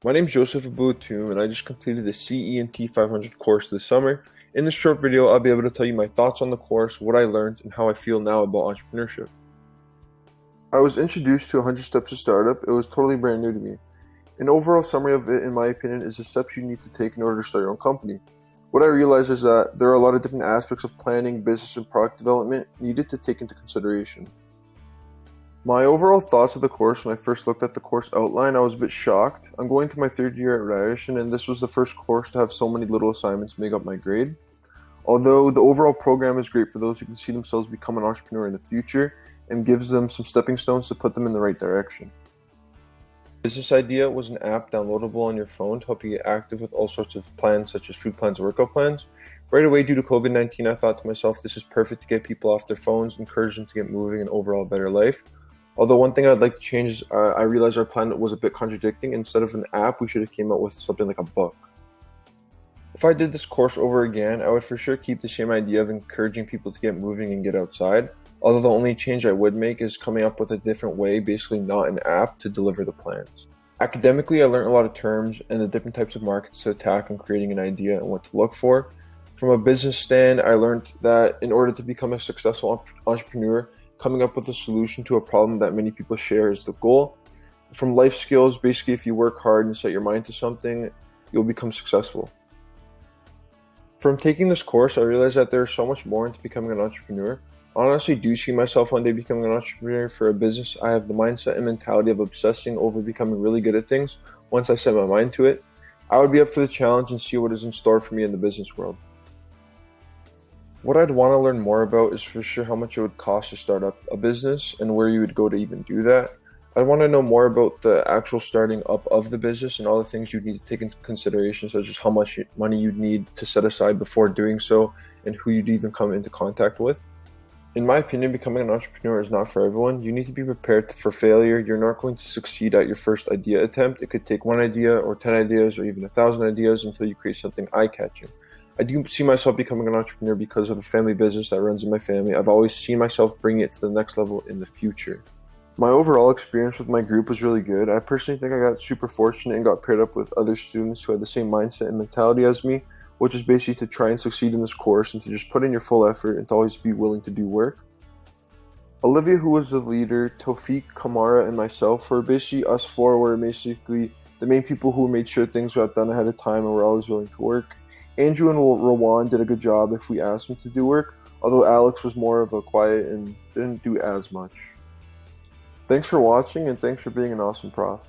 My name is Joseph Abuatum, and I just completed the CE&T 500 course this summer. In this short video, I'll be able to tell you my thoughts on the course, what I learned, and how I feel now about entrepreneurship. I was introduced to 100 Steps to Startup. It was totally brand new to me. An overall summary of it, in my opinion, is the steps you need to take in order to start your own company. What I realized is that there are a lot of different aspects of planning, business, and product development needed to take into consideration. My overall thoughts of the course when I first looked at the course outline, I was a bit shocked. I'm going to my third year at Ryerson, and this was the first course to have so many little assignments make up my grade. Although the overall program is great for those who can see themselves become an entrepreneur in the future and gives them some stepping stones to put them in the right direction. Business Idea was an app downloadable on your phone to help you get active with all sorts of plans such as food plans and workout plans. Right away, due to COVID-19, I thought to myself, this is perfect to get people off their phones, encourage them to get moving and overall a better life. Although one thing I'd like to change is I realized our plan was a bit contradicting. Instead of an app, we should have came out with something like a book. If I did this course over again, I would for sure keep the same idea of encouraging people to get moving and get outside. Although the only change I would make is coming up with a different way, basically not an app, to deliver the plans. Academically, I learned a lot of terms and the different types of markets to attack when creating an idea and what to look for. From a business stand, I learned that in order to become a successful entrepreneur, coming up with a solution to a problem that many people share is the goal. From life skills, basically if you work hard and set your mind to something, you'll become successful. From taking this course, I realized that there's so much more into becoming an entrepreneur. I honestly do see myself one day becoming an entrepreneur for a business. I have the mindset and mentality of obsessing over becoming really good at things. Once I set my mind to it, I would be up for the challenge and see what is in store for me in the business world. What I'd want to learn more about is for sure how much it would cost to start up a business and where you would go to even do that. I want to know more about the actual starting up of the business and all the things you'd need to take into consideration, such as how much money you'd need to set aside before doing so and who you'd even come into contact with. In my opinion, becoming an entrepreneur is not for everyone. You need to be prepared for failure. You're not going to succeed at your first idea attempt. It could take one idea or 10 ideas or even 1,000 ideas until you create something eye-catching. I do see myself becoming an entrepreneur because of a family business that runs in my family. I've always seen myself bringing it to the next level in the future. My overall experience with my group was really good. I personally think I got super fortunate and got paired up with other students who had the same mindset and mentality as me, which is basically to try and succeed in this course and to just put in your full effort and to always be willing to do work. Olivia, who was the leader, Tawfiq, Kamara, and myself were basically us four were basically the main people who made sure things got done ahead of time and were always willing to work. Andrew and Rawan did a good job if we asked him to do work, although Alex was more of a quiet and didn't do as much. Thanks for watching and thanks for being an awesome prof.